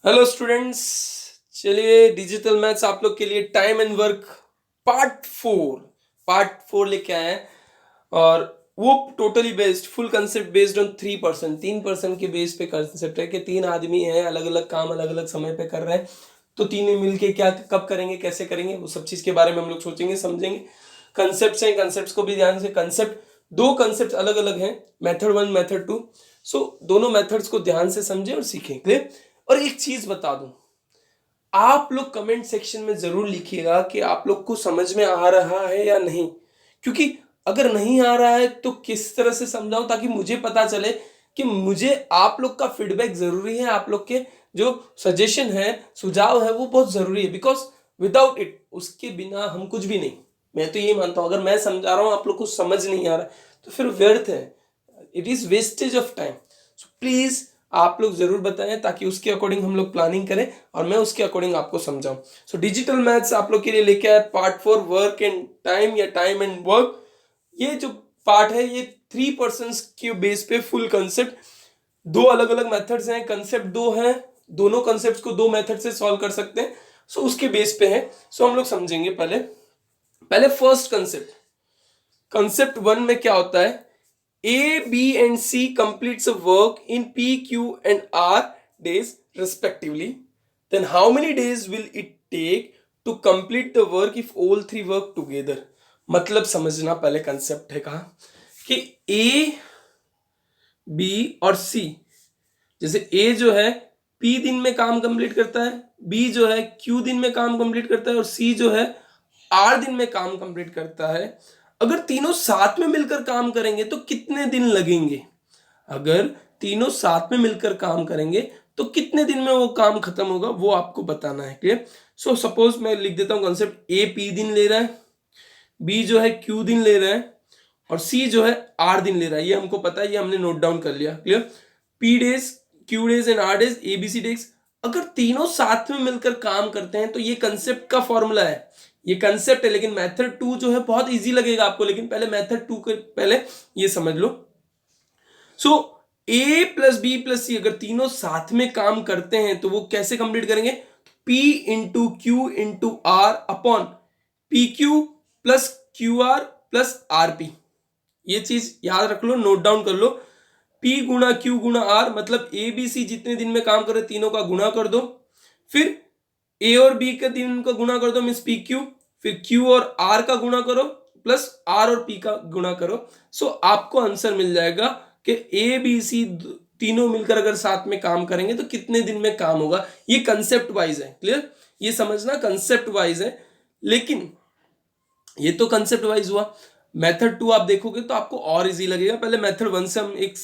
Hello students. चलिए digital maths आप लोग के लिए time and work part four लेके आए हैं। और वो totally based full concept based on 3%, 3% के बेस पे कंसेप्ट है कि तीन आदमी हैं, अलग अलग काम अलग अलग समय पे कर रहे हैं, तो तीनों मिलके क्या कब करेंगे, कैसे करेंगे, वो सब चीज़ के बारे में हम लोग सोचेंगे, समझेंगे। कंसेप्ट हैं, कंसेप्ट को भी ध्यान से, कंसेप्ट दो कंसेप्ट अलग अलग हैं, मेथड वन मेथड टू। सो दोनों मेथड्स को ध्यान से समझें और सीखें। क्लियर। और एक चीज बता दूं, आप लोग कमेंट सेक्शन में जरूर लिखिएगा कि आप लोग को समझ में आ रहा है या नहीं। क्योंकि अगर नहीं आ रहा है तो किस तरह से समझाऊं ताकि मुझे पता चले कि मुझे आप लोग का फीडबैक जरूरी है। आप लोग के जो सजेशन है, सुझाव है, वो बहुत जरूरी है। बिकॉज विदाउट इट, उसके बिना हम कुछ भी नहीं। मैं तो ये मानता हूं, अगर मैं समझा रहा हूं आप लोग को समझ नहीं आ रहा तो फिर व्यर्थ है, it is wastage of time. So please आप लोग जरूर बताएं ताकि उसके अकॉर्डिंग हम लोग प्लानिंग करें और मैं उसके अकॉर्डिंग आपको समझाऊं। सो डिजिटल मैथ्स आप लोग के लिए लेके आए पार्ट 4, वर्क एंड टाइम या टाइम एंड वर्क। ये जो पार्ट है ये 3% के बेस पे फुल कंसेप्ट, दो अलग अलग मेथड्स हैं, कंसेप्ट दो हैं, दोनों कंसेप्ट को दो मेथड से सॉल्व कर सकते हैं। सो उसके बेस पे है। सो हम लोग समझेंगे पहले पहले फर्स्ट कंसेप्ट। कंसेप्ट वन में क्या होता है? A, B and C completes a work in P, Q and R days respectively. Then how many days will it take to complete the work if all three work together? मतलब समझना पहले concept है कहा कि A, B और C, जैसे A जो है P दिन में काम कंप्लीट करता है, B जो है Q दिन में काम कंप्लीट करता है और C जो है R दिन में काम कंप्लीट करता है। अगर तीनों साथ में मिलकर काम करेंगे तो कितने दिन लगेंगे? अगर तीनों साथ में मिलकर काम करेंगे तो कितने दिन में वो काम खत्म होगा, वो आपको बताना है। क्लियर। सो सपोज मैं लिख देता हूं कंसेप्ट, ए पी दिन ले रहा है, बी जो है क्यू दिन ले रहा है और सी जो है आर दिन ले रहा है। ये हमको पता है, ये हमने नोट डाउन कर लिया। Clear. P days, Q days and R days, A B C days. अगर तीनों साथ में मिलकर काम करते हैं तो ये कंसेप्ट का फॉर्मूला है, ये कंसेप्ट है। लेकिन मेथड टू जो है बहुत इजी लगेगा आपको, लेकिन पहले मेथड टू के पहले ये समझ लो। सो ए प्लस बी प्लस सी अगर तीनों साथ में काम करते हैं तो वो कैसे कंप्लीट करेंगे? P into Q into R upon P Q plus Q R plus R P. ये चीज याद रख लो, नोट डाउन कर लो। P गुणा क्यू गुणा आर मतलब ए बी सी जितने दिन में काम करे तीनों का गुणा कर दो, फिर ए और बी के दिन का गुणा कर दो मीन्स पी क्यू, फिर क्यू और आर का गुणा करो प्लस आर और पी का गुणा करो। सो आपको आंसर मिल जाएगा कि ए बी सी तीनों मिलकर अगर साथ में काम करेंगे तो कितने दिन में काम होगा। ये कंसेप्ट वाइज है। क्लियर। ये समझना कंसेप्ट वाइज है, लेकिन ये तो कंसेप्ट वाइज हुआ। मेथड टू आप देखोगे तो आपको और इजी लगेगा। पहले मेथड वन से हम एक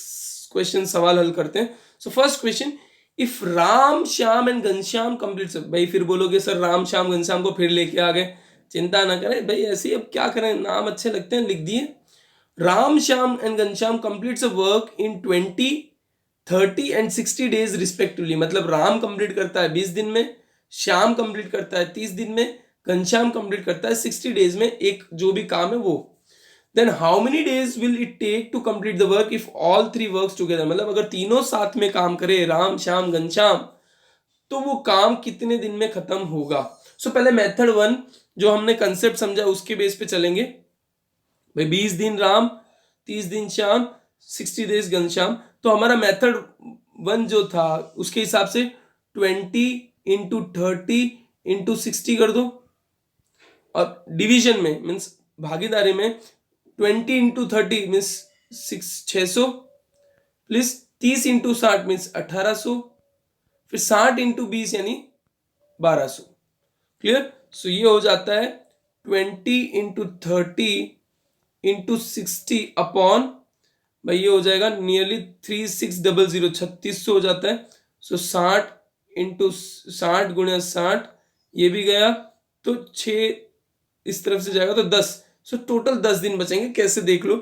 क्वेश्चन सवाल हल करते हैं। So first question, if Ram Shyam and Ghanshyam complete. भाई फिर बोलोगे सर राम श्याम घनश्याम को फिर लेके आ गए, चिंता ना करें भाई, ऐसे ही अब क्या करें, नाम अच्छे लगते हैं लिख दिए। Ram Shyam and Ghanshyam completes a work in 20, 30 and 60 days respectively. मतलब राम कंप्लीट करता है 20 दिन में, श्याम कंप्लीट करता है 30 दिन में, घनश्याम कंप्लीट करता है 60 डेज में एक जो भी काम है वो। Then how many days will it take to complete the work if all three works together. मतलब अगर तीनों साथ में काम करे राम श्याम घनश्याम तो वो काम कितने दिन में खत्म होगा। सो पहले मेथड वन जो हमने कंसेप्ट समझा उसके बेस पे चलेंगे। भाई 20 दिन राम, 30 दिन श्याम, 60 डेज घनश्याम। तो हमारा मेथड वन जो था उसके हिसाब से 20 इंटू 30 इंटू 60 कर दो, और डिवीजन में मीन्स भागीदारी में 20 into 30 means 600 plus 30 into 60 means 1800, फिर 60 इंटू 20 यानी 1200। क्लियर। सो ये हो जाता है 20 इंटू 30 इंटू 60 अपॉन, भाई ये हो जाएगा नियरली 3600, 3600 हो जाता है। सो 60 इंटू 60 गुणे 60 ये भी गया तो 6 इस तरफ से जाएगा तो 10। सो टोटल 10 दिन बचेंगे। कैसे देख लो।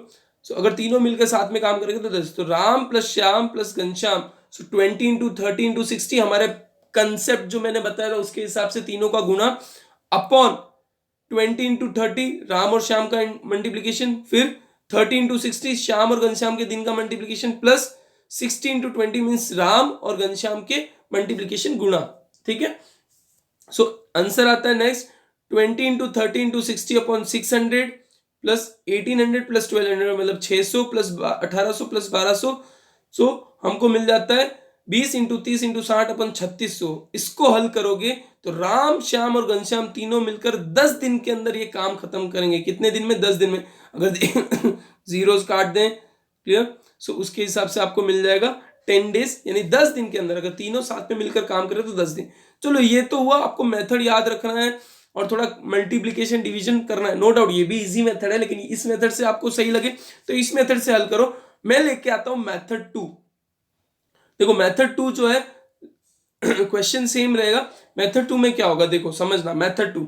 सो अगर तीनों मिलकर साथ में काम करेंगे तो 10, तो राम प्लस श्याम प्लस घनश्याम। सो 20 इंटू 30 इंटू 60 हमारे कंसेप्ट जो मैंने बताया था उसके हिसाब से तीनों का गुना अपॉन 20 इंटू 30 राम और श्याम का मल्टीप्लीकेशन, फिर 30 इंटू 60 श्याम और घनश्याम के दिन का multiplication, plus 60 into 20 means Ram और घनश्याम के मल्टीप्लीकेशन गुणा, ठीक है। सो आंसर आता है next 20 into 30 into 60 upon 600 plus 1800 plus 1200 मतलब 600 प्लस 1800 प्लस 1200। सो हमको मिल जाता है 20 इंटू 30 इंटू 60 अपन 3600। इसको हल करोगे तो राम श्याम और घनश्याम तीनों मिलकर 10 दिन के अंदर ये काम खत्म करेंगे। कितने दिन में? 10 दिन में। अगर जीरोस काट दें, क्लियर, सो उसके हिसाब से आपको मिल जाएगा 10 डेज, यानी 10 दिन के अंदर अगर तीनों साथ में मिलकर काम करें तो 10 दिन। चलो ये तो हुआ, आपको मेथड याद रखना है और थोड़ा मल्टीप्लीकेशन डिवीजन करना है। नो डाउट ये भी इजी मेथड है, लेकिन इस मेथड से आपको सही लगे तो इस मेथड से हल करो। मैं लेके आता हूं मेथड 2। देखो मेथड 2 जो है क्वेश्चन सेम रहेगा। मेथड 2 में क्या होगा देखो समझना। मेथड 2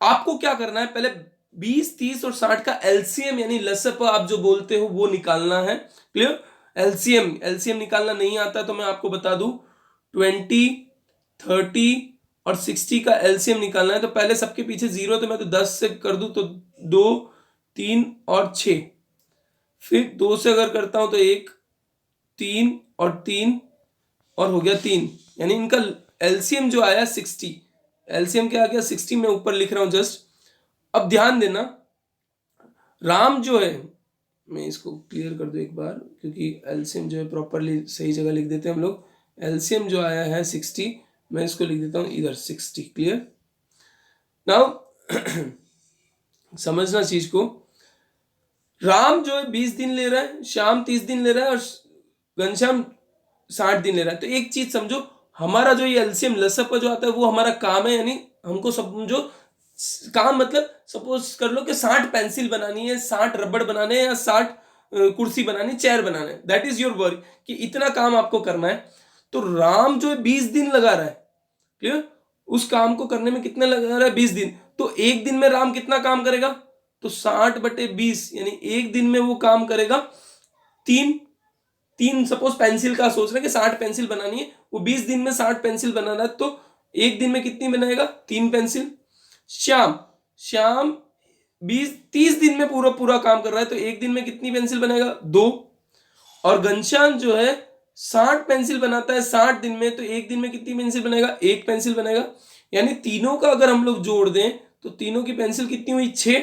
आपको क्या करना है, पहले 20, 30 और 60 का एलसीएम यानी लसअप आप जो बोलते हो वो निकालना है। क्लियर? एलसीएम निकालना नहीं आता तो मैं आपको बता दूं 20, 30 और 60 का एलसीएम निकालना है। तो पहले सबके पीछे जीरो, तो मैं तो 10 से कर दूं तो 2, 3 और 6, फिर 2 से अगर करता हूं तो 1, 3 और 3 और हो गया 3, यानी इनका एलसीएम जो आया 60। एलसीएम क्या आ गया 60, मैं ऊपर लिख रहा हूं जस्ट। अब ध्यान देना, राम जो है, मैं इसको क्लियर कर दूं एक बार क्योंकि एलसीएम जो है प्रॉपरली सही जगह लिख देते हैं हम लोग। एलसीएम जो आया है 60, मैं इसको लिख देता हूं इधर 60। क्लियर? नाउ समझना चीज को, राम जो है 20 दिन ले रहा है, श्याम 30 दिन ले रहा है और घनश्याम 60 दिन ले रहा है। तो एक चीज समझो, हमारा जो ये एलसीएम लसअप जो आता है वो हमारा काम है, यानी हमको समझो काम मतलब सपोज कर लो कि 60 पेंसिल बनानी है, 60 रबड़ बनाने हैं या 60 कुर्सी बनानी, चेयर बनाना है। दैट इज योर वर्क, कि इतना काम आपको करना है। तो राम जो है 20 दिन लगा रहा है। क्लियर? उस काम को करने में कितने लगा रहा है? 20 दिन। तो एक दिन में राम कितना काम करेगा? तो 60/20, यानी एक दिन में वो काम करेगा 3 सपोज पेंसिल का सोच रहे हैं कि 60 पेंसिल बनानी है, वो 20 दिन में 60 पेंसिल बनाना है, तो एक दिन में कितनी बनाएगा? 3 पेंसिल। श्याम 30 दिन में पूरा काम कर रहा है, तो एक दिन में कितनी पेंसिल बनाएगा? 2। और घनश्याम जो है 60 पेंसिल बनाता है 60 दिन में, तो एक दिन में कितनी पेंसिल बनाएगा? 1 पेंसिल बनाएगा। यानी तीनों का अगर हम लोग जोड़ दें तो तीनों की पेंसिल कितनी हुई? 6।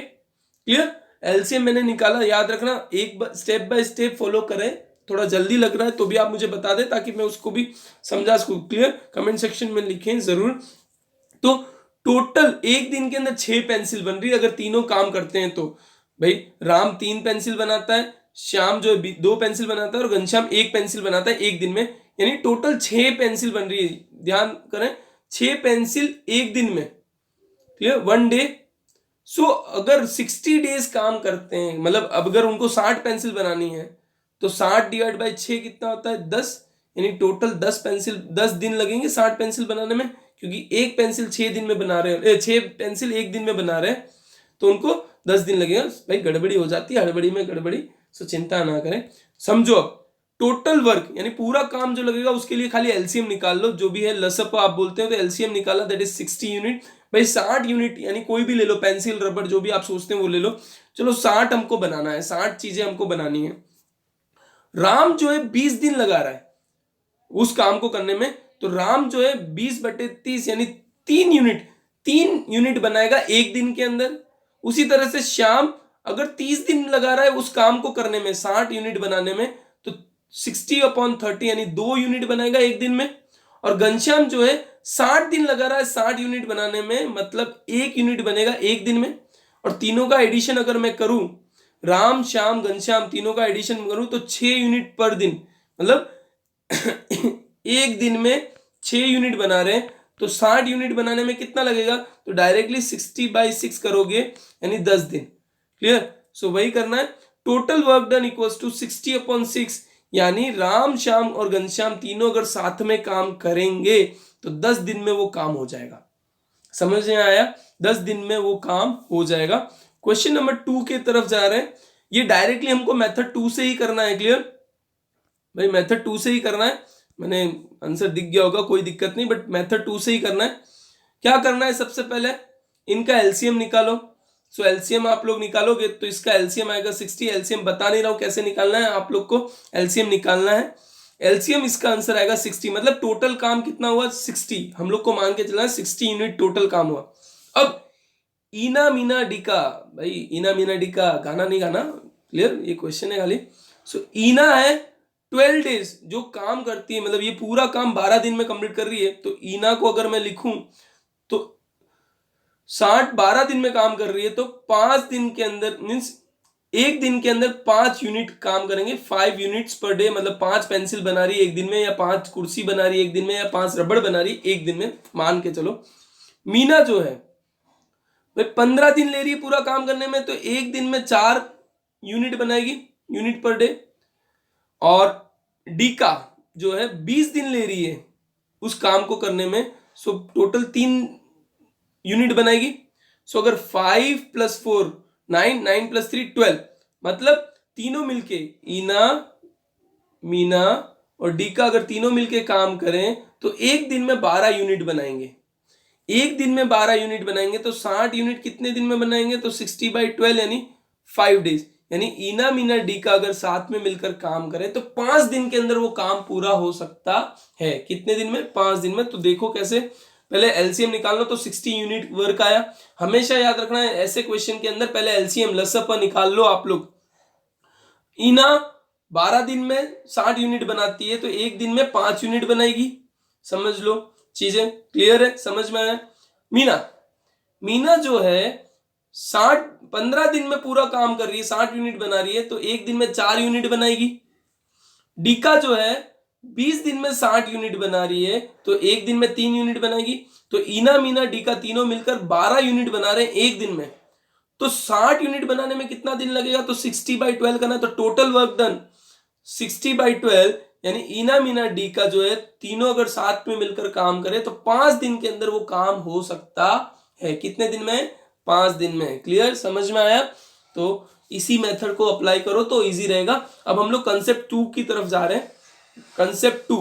क्लियर? एलसीएम मैंने निकाला, याद रखना, एक स्टेप बाय स्टेप फॉलो करें। थोड़ा जल्दी लग रहा है तो भी आप मुझे बता दें ताकि मैं उसको भी समझा सकूं। क्लियर? कमेंट सेक्शन में लिखें जरूर। तो टोटल एक दिन के अंदर 6 पेंसिल बन रही है अगर तीनों काम करते हैं तो। भाई राम 3 पेंसिल बनाता है, श्याम जो है 2 पेंसिल बनाता है और घनश्याम 1 पेंसिल बनाता है एक दिन में, यानी टोटल 6 पेंसिल बन रही है। ध्यान करें, 6 पेंसिल एक दिन में। क्लियर? 1 डे। सो अगर 60 डेज काम करते हैं, मतलब अब अगर उनको 60 पेंसिल बनानी है तो 60 डिवाइड बाई 6 कितना होता है? 10, यानी टोटल 10 दिन लगेंगे 60 पेंसिल बनाने में, क्योंकि एक पेंसिल 6 दिन में बना रहे हैं, 6 पेंसिल एक दिन में बना रहे हैं, तो उनको 10 दिन लगेगा। भाई गड़बड़ी हो जाती है, हड़बड़ी में गड़बड़ी, सो चिंता ना करें। समझो अब टोटल वर्क यानी पूरा काम जो लगेगा उसके लिए खाली एलसीएम निकाल लो, जो भी है लसअप आप बोलते हो, तो एलसीएम निकाला, दैट इज 60 यूनिट। भाई 60 यूनिट यानी कोई भी ले लो, पेंसिल रबड़ जो भी आप सोचते हैं वो ले लो। चलो 60 हमको बनाना है, 60 चीजें हमको बनानी है। राम जो है 20 दिन लगा रहा है उस काम को करने में, तो राम जो है 20/30 यानी 3 यूनिट बनाएगा एक दिन के अंदर। उसी तरह से श्याम अगर 30 दिन लगा रहा है उस काम को करने में, 60 यूनिट बनाने में, तो 60/30 यानी 2 यूनिट बनाएगा एक दिन में। और घनश्याम जो है 60 दिन लगा रहा है 60 यूनिट बनाने में, मतलब 1 यूनिट बनेगा एक दिन में। और तीनों का एडिशन अगर मैं करूं, राम श्याम घनश्याम तीनों का एडिशन करूं तो 6 यूनिट पर दिन, मतलब एक दिन में 6 यूनिट बना रहे हैं, तो 60 यूनिट बनाने में कितना लगेगा? तो डायरेक्टली 60/6 करोगे यानी 10 दिन। क्लियर? सो वही करना है। Total work done equals to 60/6, यानी राम श्याम और घनश्याम तीनों अगर साथ में काम करेंगे तो 10 दिन में वो काम हो जाएगा। समझ में आया? 10 दिन में वो काम हो जाएगा। क्वेश्चन नंबर 2 के तरफ जा रहे हैं। ये डायरेक्टली हमको मेथड 2 से ही करना है। क्लियर? भाई मेथड 2 से ही करना है, मैंने आंसर दिख गया होगा, कोई दिक्कत नहीं, बट मेथड 2 से ही करना है। क्या करना है? सबसे पहले इनका एलसीएम निकालो। सो एलसीएम आप लोग निकालोगे तो इसका एलसीएम आएगा 60। एलसीएम बता नहीं रहा हूं कैसे निकालना है, आप लोग को एलसीएम निकालना है। एलसीएम इसका आंसर आएगा 60, मतलब टोटल काम कितना हुआ 60, हम लोग को मान के चलना 60 यूनिट टोटल काम हुआ। अब इना मीना डिका, भाई इना मीना डिका गाना नहीं गाना, क्लियर, ये क्वेश्चन है खाली। सो इना है 12 डेज जो काम करती है, मतलब ये पूरा काम 12 दिन में कंप्लीट कर रही है। तो इना को अगर मैं लिखूं तो 12 दिन में काम कर रही है, तो 5 दिन के अंदर मीन्स एक दिन के अंदर 5 यूनिट काम करेंगे, 5 यूनिट्स पर डे, मतलब 5 पेंसिल बना रही है एक दिन में, या 5 कुर्सी बना रही है एक दिन में, या 5 रबड़ बना रही है एक दिन में, मान के चलो। मीना जो है भाई 15 दिन ले रही है पूरा काम करने में, तो एक दिन में 4 यूनिट बनाएगी, यूनिट पर डे। और डीका जो है 20 दिन ले रही है उस काम को करने में, सो टोटल 3 यूनिट बनाएगी। सो अगर 5 + 4 9, 9 + 3 12, मतलब तीनों मिलके इना मीना और डीका अगर तीनों मिलके काम करें तो एक दिन में 12 यूनिट बनाएंगे। एक दिन में 12 यूनिट बनाएंगे तो 60 यूनिट कितने दिन में बनाएंगे, तो 60/12 यानी 5 डेज। यानी इना मीना डीका अगर साथ में मिलकर काम करें तो 5 दिन के अंदर वो काम पूरा हो सकता है। कितने दिन में, 5 दिन में। तो देखो कैसे, पहले एलसीएम निकालना, तो 60 यूनिट वर्क आया। हमेशा याद रखना है ऐसे क्वेश्चन के अंदर पहले एलसीएम लसअप निकाल लो आप लोग। इना 12 दिन में 60 यूनिट बनाती है, तो एक दिन में 5 यूनिट बनाएगी। समझ लो, चीजें क्लियर है, समझ में आया। मीना मीना जो है 15 दिन में पूरा काम कर रही है, 60 यूनिट बना रही है, तो एक दिन में 4 यूनिट बनाएगी। डीका जो है 20 दिन में 60 यूनिट बना रही है, तो एक दिन में 3 यूनिट बनाएगी। तो इना मीना डीका तीनों मिलकर 12 यूनिट बना रहे हैं एक दिन में, तो 60 यूनिट बनाने में कितना दिन लगेगा, तो 60/12 करना, तो टोटल वर्क डन 60/12, यानी इना मीना डीका जो है तीनों अगर साथ में मिलकर काम करे तो 5 दिन के अंदर वो काम हो सकता है। कितने दिन में, 5 दिन में। क्लियर, समझ में आया। तो इसी मेथड को अप्लाई करो तो इजी रहेगा। अब हम लोग कंसेप्ट 2 की तरफ जा रहे हैं। कंसेप्ट 2,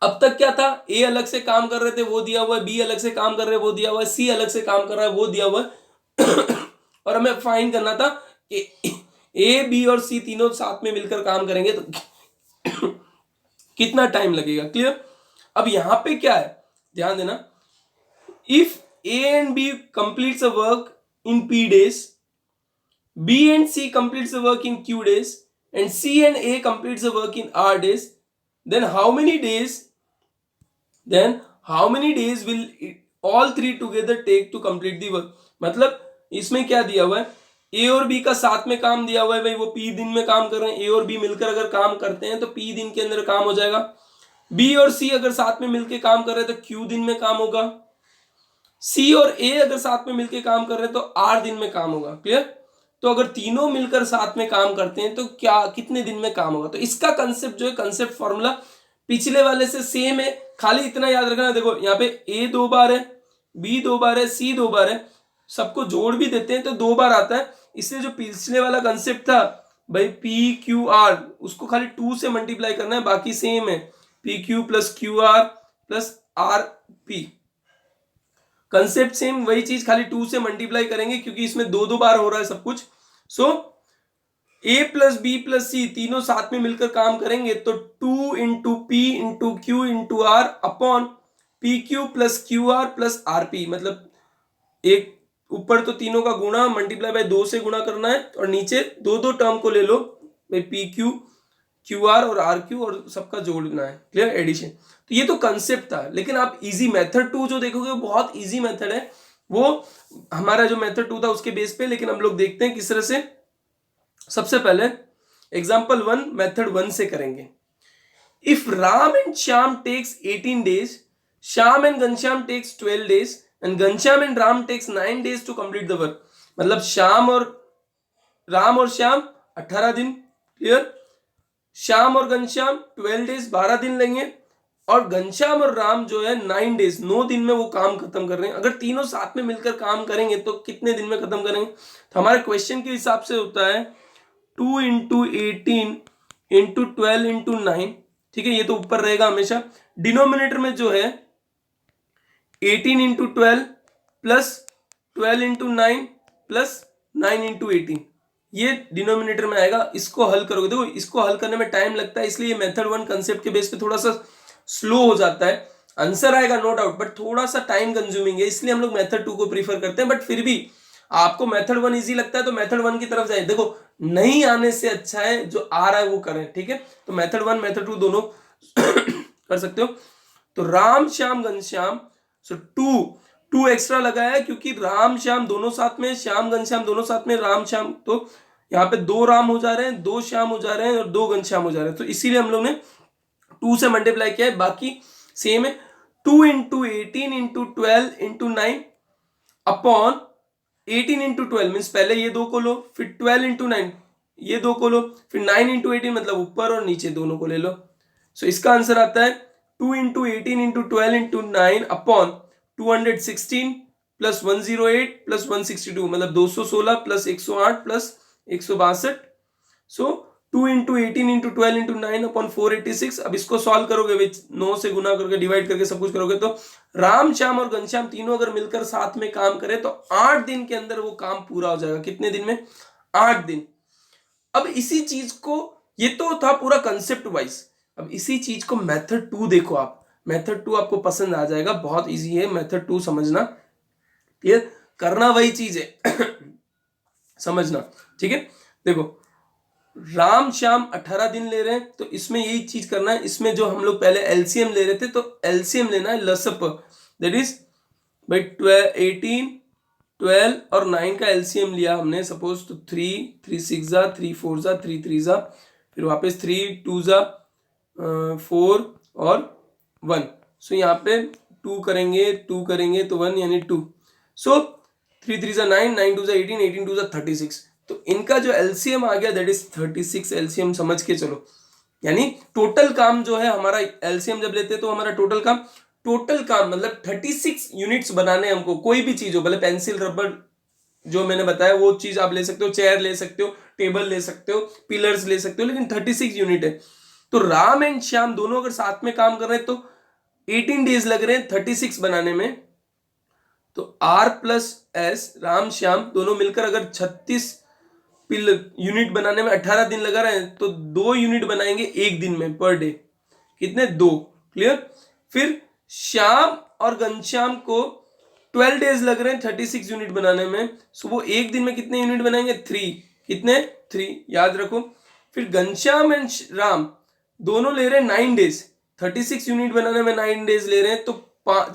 अब तक क्या था, ए अलग से काम कर रहे थे वो दिया हुआ है, बी अलग से काम कर रहे हैं वो दिया हुआ है, सी अलग से काम कर रहा है वो दिया हुआ है और हमें फाइंड करना था कि ए बी और सी तीनों साथ में मिलकर काम करेंगे तो कितना टाइम लगेगा। क्लियर। अब यहां पे क्या है, ध्यान देना, if A and B completes a work in P days, B and C completes a work in Q days, and C and A completes a work in R days, then how many days will all three together take to complete the work। मतलब इसमें क्या दिया हुआ है, ए और B का साथ में काम दिया हुआ है, भाई वो पी दिन में काम कर रहे हैं, ए और बी मिलकर अगर काम करते हैं तो पी दिन के अंदर काम हो जाएगा। बी और सी अगर साथ में मिलकर काम कर रहे हैं तो क्यू दिन में काम होगा। सी और ए अगर साथ में मिलकर काम कर रहे हैं तो आर दिन में काम होगा। क्लियर। तो अगर तीनों मिलकर साथ में काम करते हैं तो क्या कितने दिन में काम होगा। तो इसका कंसेप्ट जो है, कंसेप्ट फॉर्मूला पिछले वाले से सेम है, खाली इतना याद रखना, देखो यहाँ पे ए 2 बार है, बी 2 बार है, सी 2 बार है, सबको जोड़ भी देते हैं तो 2 बार आता है। इसलिए जो पिछले वाला कंसेप्ट था भाई पी क्यू आर, उसको खाली 2 से मल्टीप्लाई करना है, बाकी सेम है, P Q plus Q R plus R P, concept same, वही चीज खाली 2 से मल्टीप्लाई करेंगे क्योंकि इसमें 2 बार हो रहा है सब कुछ। So A plus B plus C तीनों साथ में मिलकर काम करेंगे तो 2 into P into Q into R upon P Q plus Q R plus R P, मतलब एक ऊपर तो तीनों का गुणा मल्टीप्लाई बाय 2 से गुणा करना है और नीचे 2 टर्म को ले लो भाई पी क्यू क्यू आर और आर क्यू और सबका जोड़ना है। Clear, addition. तो ये तो कंसेप्ट था, लेकिन आप इजी मेथड 2 जो देखोगे वो बहुत इजी मेथड है, वो हमारा जो मेथड 2 था उसके बेस पे, लेकिन हम लोग देखते हैं किस तरह से। सबसे पहले एग्जांपल 1 मेथड 1 से करेंगे। If Ram and Shyam takes 18 days, Shyam and Ghanshyam takes 12 days and Ghanshyam and Ram takes 9 days to complete the work, मतलब श्याम और राम और श्याम 18 दिन। क्लियर। श्याम और घनश्याम 12 days 12 दिन लेंगे, और घनश्याम और राम जो है 9 days 9 दिन में वो काम खत्म कर रहे हैं। अगर तीनों साथ में मिलकर काम करेंगे तो कितने दिन में खत्म करेंगे। तो हमारे क्वेश्चन के हिसाब से होता है 2 इंटू 18 इंटू 12 इंटू 9। ठीक है, ये तो ऊपर रहेगा हमेशा। डिनोमिनेटर में जो है 18 into 12 plus 12 into 9 plus 9 into 18, ये डिनोमिनेटर में आएगा, इसको हल करोगे। देखो इसको हल करने में टाइम लगता है, इसलिए मेथड 1 कंसेप्ट के बेस पे थोड़ा सा स्लो हो जाता है। आंसर आएगा नो डाउट, बट थोड़ा सा टाइम कंज्यूमिंग है, इसलिए हम लोग मेथड 2 को प्रीफर करते हैं। बट फिर भी आपको मेथड 1 इजी लगता है तो मेथड 1 की तरफ जाए। देखो नहीं आने से अच्छा है जो आ रहा है वो करें, ठीक है। तो मेथड 1 मेथड 2 दोनों कर सकते हो। तो राम श्याम घनश्याम, सो टू एक्स्ट्रा लगाया है क्योंकि राम श्याम दोनों साथ में, श्याम घनश्याम दोनों साथ में, राम श्याम, तो यहाँ पे 2 राम हो जा रहे हैं, 2 श्याम हो जा रहे हैं और 2 घनश्याम हो जा रहे हैं, तो इसीलिए हम लोग ने 2 से मल्टीप्लाई किया है। बाकी सेम है, 2 into 18 into 12 into 9 upon 18 into 12 means पहले ये 2 को लो, फिर 12 इंटू 9 ये 2 को लो, फिर 9 इंटू 18 मतलब ऊपर और नीचे दोनों को ले लो। सो इसका आंसर आता है 2 into 18 into 12 into 9 upon 216 plus 108 plus 162 मतलब 216 प्लस 108 प्लस 162। सो 2 इंटू 18 इंटू 12 इंटू 9 अपॉन 486। अब इसको सॉल्व करोगे विच 9 से गुना करके डिवाइड करके सब कुछ करोगे तो राम श्याम और घनश्याम तीनों अगर मिलकर साथ में काम करें तो 8 दिन के अंदर वो काम पूरा हो जाएगा। कितने दिन में? 8 दिन। अब इसी चीज को, ये तो था पूरा कंसेप्ट वाइज, अब इसी चीज को मेथड 2 देखो आप। मेथड 2 आपको पसंद आ जाएगा, बहुत इजी है मेथड 2 समझना। क्लियर? करना वही चीज है समझना, ठीक है। देखो राम श्याम 18 दिन ले रहे हैं तो इसमें यही चीज करना है। इसमें जो हम लोग पहले एलसीएम ले रहे थे तो एलसीएम लेना है लसप, दैट इज भाई 18 12 और 9 का एलसीएम लिया हमने सपोज, तो 3 6 जा, 3 4 जा, 3 3 जा, फिर वापस 3 2 जा, 4 और 1। सो यहाँ पे 2 करेंगे तो 1 यानी 2। सो 3 3 जा 9, 9 2 जा 18, 18 2 जा 36। तो इनका जो एलसीएम आ गया दैट इज 36 एलसीएम समझ के चलो। यानी टोटल काम जो है हमारा, एलसीएम जब लेते हैं तो हमारा टोटल काम मतलब 36 यूनिट्स बनाने हमको। कोई भी चीज हो, भले पेंसिल रबर जो मैंने बताया वो चीज आप ले सकते हो, चेयर ले सकते हो, टेबल ले सकते हो, पिलर्स ले सकते हो, लेकिन 36 यूनिट है। तो राम एंड श्याम दोनों अगर साथ में काम कर रहे हैं तो 18 डेज लग रहे हैं 36 बनाने में। तो R plus S Ram Shyam दोनों मिलकर अगर 36 यूनिट बनाने में 18 दिन लगा रहे हैं तो 2 यूनिट बनाएंगे एक दिन में पर डे। कितने? 2। क्लियर? फिर श्याम और घनश्याम को 12 डेज लग रहे हैं 36 यूनिट बनाने में, सो वो एक दिन में कितने यूनिट बनाएंगे? 3। कितने? 3 याद रखो। फिर घनश्याम एंड राम दोनों ले रहे हैं 9 डेज, 36 यूनिट बनाने में 9 डेज ले रहे हैं तो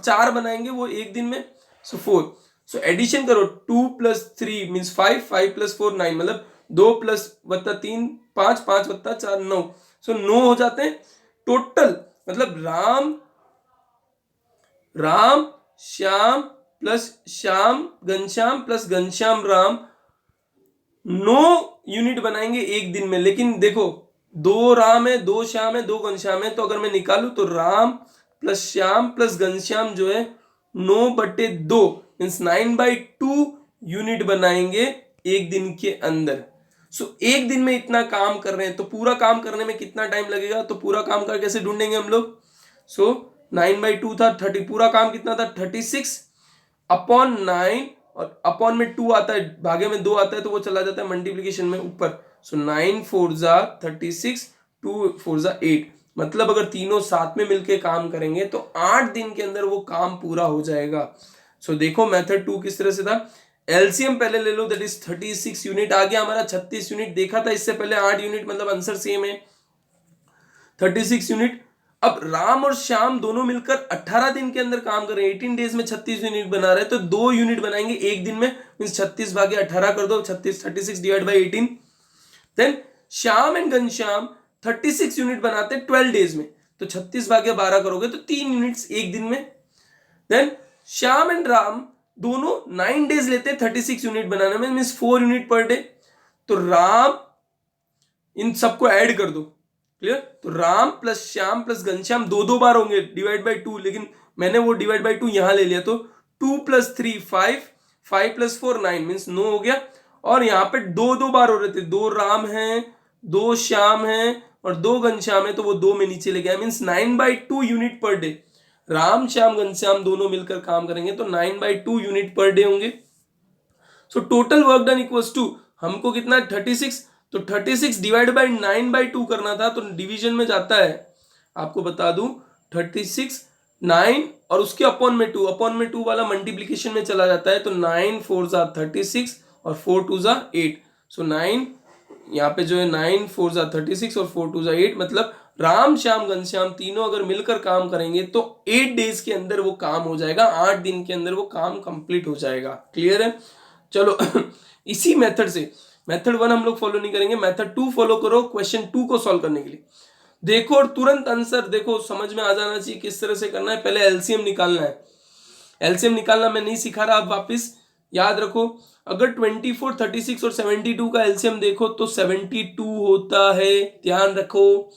4 बनाएंगे वो एक दिन में, सो 4। सो एडिशन करो, 2 प्लस 3 मीन्स 5, 5 प्लस 4 9 मतलब 2 प्लस वत्ता 3 5, 5 वत्ता 4 9। सो 9 हो जाते हैं टोटल। मतलब Ram Shyam plus Shyam Ghanshyam plus Ghanshyam Ram 9 unit बनाएंगे एक दिन में। लेकिन देखो 2 राम है, 2 श्याम है, 2 घनश्याम है, तो अगर मैं निकालू तो राम प्लस श्याम प्लस घनश्याम जो है 9/2 मीन्स 9/2 यूनिट बनाएंगे एक दिन के अंदर। सो एक दिन में इतना काम कर रहे हैं तो पूरा काम करने में कितना टाइम लगेगा? तो पूरा काम का कैसे ढूंढेंगे हम लोग? सो 9/2 था 30, पूरा काम कितना था? 36 अपॉन 9 और अपॉन में 2 आता है, भागे में 2 आता है तो वो चला जाता है मल्टीप्लीकेशन में ऊपर। सो 9 4 जा 36, 2 4 जा 8। मतलब अगर तीनों साथ में मिलके काम करेंगे तो 8 दिन के अंदर वो काम पूरा हो जाएगा। सो देखो मेथड 2 किस तरह से था। एलसीएम पहले ले लो, दैट इज 36 यूनिट आ गया हमारा। 36 यूनिट देखा था इससे पहले 8 यूनिट, मतलब आंसर सेम है 36 यूनिट। अब राम और श्याम दोनों मिलकर 18 दिन के अंदर काम कर रहे हैं, 18 डेज में 36 यूनिट बना रहे हैं, तो 2 यूनिट बनाएंगे एक दिन में, मींस 36 भागे 18 कर दो, 36 divide by 18। Then Shyam and Ghanshyam 36 unit बनाते हैं 12 डेज में, तो 36 भागे 12 करोगे तो 3 यूनिट्स एक दिन में। देन श्याम एंड राम दोनों 9 डेज लेते हैं 36 यूनिट बनाने में, मींस 4 यूनिट पर डे। तो राम, इन सबको ऐड कर दो, क्लियर। तो राम प्लस श्याम प्लस घनश्याम 2 बार होंगे डिवाइड बाय 2, लेकिन मैंने वो डिवाइड बाय 2 यहां ले लिया, तो 2 प्लस 3 5, 5 प्लस 4 9 मीन्स 9 हो गया। और यहाँ पे 2 बार हो रहे थे, 2 राम है, 2 श्याम है और 2 घनश्याम है, तो वो 2 में नीचे ले गया, means 9/2 unit per day. Ram Shyam Ghanshyam दोनों मिलकर काम करेंगे तो 9/2 यूनिट पर डे होंगे। So total work done equals to हमको कितना 36, तो 36 डिवाइड बाई 9/2 करना था, तो डिवीजन में जाता है, आपको बता दूं 36 9 और उसके अपॉन में 2 वाला मल्टीप्लीकेशन में चला जाता है, तो 9 4 जा 36 और 4 2 जा 8। सो 9 यहाँ पे जो है 9 4 जा 36 और 4 2 जा 8, मतलब राम श्याम घनश्याम तीनों अगर मिलकर काम करेंगे तो 8 डेज के अंदर वो काम हो जाएगा, 8 दिन के अंदर वो काम कंप्लीट हो जाएगा। क्लियर है? चलो इसी मेथड से, मेथड 1 हम लोग फॉलो नहीं करेंगे, मेथड 2 फॉलो करो क्वेश्चन 2 को सॉल्व करने के लिए। देखो और तुरंत आंसर देखो, समझ में आ जाना चाहिए किस तरह से करना है। पहले एलसीएम निकालना है, एलसीएम निकालना मैं नहीं सिखा रहा, आप वापस याद रखो। अगर 24 36 और 72 का एलसीएम देखो तो 72 होता है, ध्यान रखो।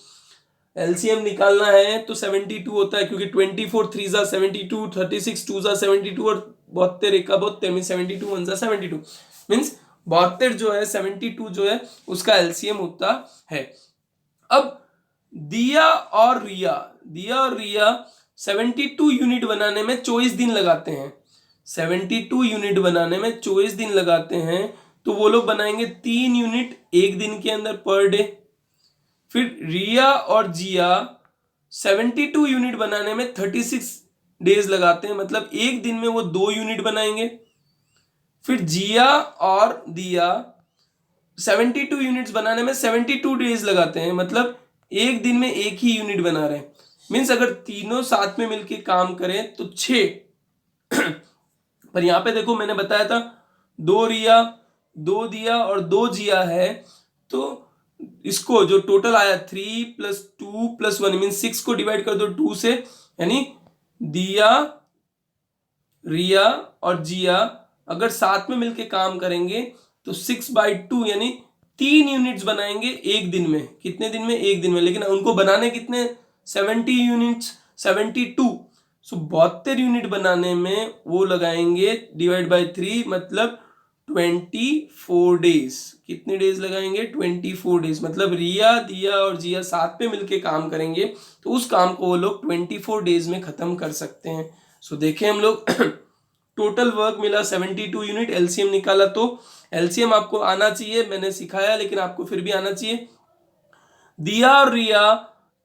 एलसीएम निकालना है तो 72 होता है, क्योंकि 24 3 जा 72, 36 2 जा 72 और 72 1 का 72 मीन 72 1 जा 72 मीन्स 72 जो है 72 जो है उसका एलसीएम होता है। अब दिया और रिया 72 यूनिट बनाने में 24 दिन लगाते हैं, 72 यूनिट बनाने में 24 दिन लगाते हैं, तो वो लोग बनाएंगे 3 यूनिट एक दिन के अंदर पर डे। फिर रिया और जिया 72 यूनिट बनाने में 36 डेज लगाते हैं, मतलब एक दिन में वो 2 यूनिट बनाएंगे। फिर जिया और दिया 72 यूनिट्स बनाने में 72 डेज लगाते हैं, मतलब एक दिन में एक ही यूनिट बना रहे हैं। मीन्स अगर तीनों साथ में मिलके काम करें तो 6 पर यहां पे देखो मैंने बताया था 2 रिया 2 दिया और 2 जिया है, तो इसको जो टोटल आया 3 + 2 + 1 मीन 6 को डिवाइड कर दो 2 से, यानी दिया रिया और जिया अगर साथ में मिलके काम करेंगे तो 6/2 यानी 3 यूनिट्स बनाएंगे एक दिन में। कितने दिन में? एक दिन में। लेकिन उनको बनाने कितने? 70 यूनिट्स, 72। सो 72 यूनिट बनाने में वो लगाएंगे डिवाइड बाय 3, मतलब 24 डेज। कितने डेज लगाएंगे? 24 डेज। मतलब रिया दिया और जिया साथ में मिलके काम करेंगे तो उस काम को वो लोग 24 डेज में खत्म कर सकते हैं। सो देखें हम लोग टोटल वर्क मिला 72 यूनिट, एलसीएम निकाला, तो एलसीएम आपको आना चाहिए, मैंने सिखाया लेकिन आपको फिर भी आना चाहिए। दिया और रिया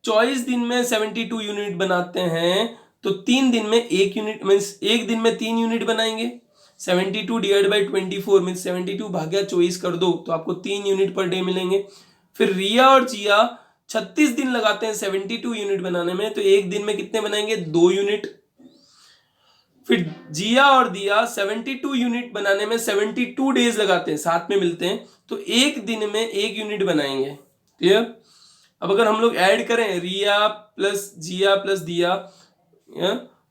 24 दिन में 72 यूनिट बनाते हैं, तो 3 दिन में 1 यूनिट मीन्स एक दिन में 3 यूनिट बनाएंगे। 72 डिवाइड बाई 24 मीन्स 72 भाग्या 24 कर दो तो आपको 3 यूनिट पर डे मिलेंगे। फिर रिया और जिया 36 दिन लगाते हैं 72 यूनिट बनाने में, तो एक दिन में कितने बनाएंगे? 2 यूनिट। फिर जिया और दिया 72 यूनिट बनाने में 72 डेज लगाते हैं, साथ में मिलते हैं, तो एक दिन में 1 यूनिट बनाएंगे। क्लियर? अब अगर हम लोग ऐड करें रिया प्लस जिया प्लस दिया,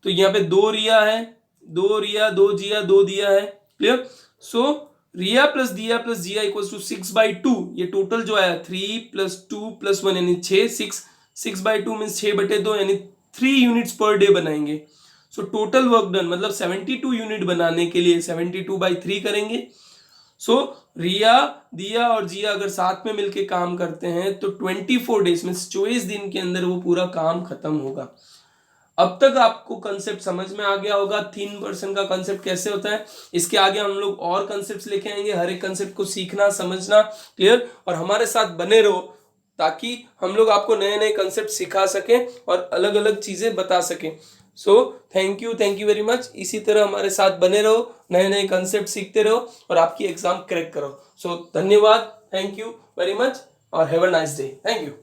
तो यहाँ पे 2 रिया है, 2 रिया 2 जिया 2 दिया है। क्लियर? सो रिया प्लस दिया प्लस जिया इक्वल्स टू 6/2। ये टोटल जो आया 3 + 2 + 1 यानी 6 6/2 मीन्स 6/2 यानी 3 यूनिट्स पर डे बनाएंगे। सो टोटल वर्क डन, मतलब 72 यूनिट बनाने के लिए 72/3 करेंगे। सो रिया दिया और जिया अगर साथ में मिलके काम करते हैं तो 24 डेज में 24 दिन के अंदर वो पूरा काम खत्म होगा। अब तक आपको कंसेप्ट समझ में आ गया होगा थिन पर्सन का कंसेप्ट कैसे होता है। इसके आगे हम लोग और कंसेप्ट लेके आएंगे, हर एक कंसेप्ट को सीखना समझना। क्लियर? और हमारे साथ बने रहो ताकि हम लोग आपको नए नए कंसेप्ट सिखा सकें और अलग अलग चीजें बता सकें। So thank you very much. इसी तरह हमारे साथ बने रहो, नए नए कंसेप्ट सीखते रहो और आपकी एग्जाम क्रैक करो। सो धन्यवाद, थैंक यू वेरी मच और have a nice day. Thank you.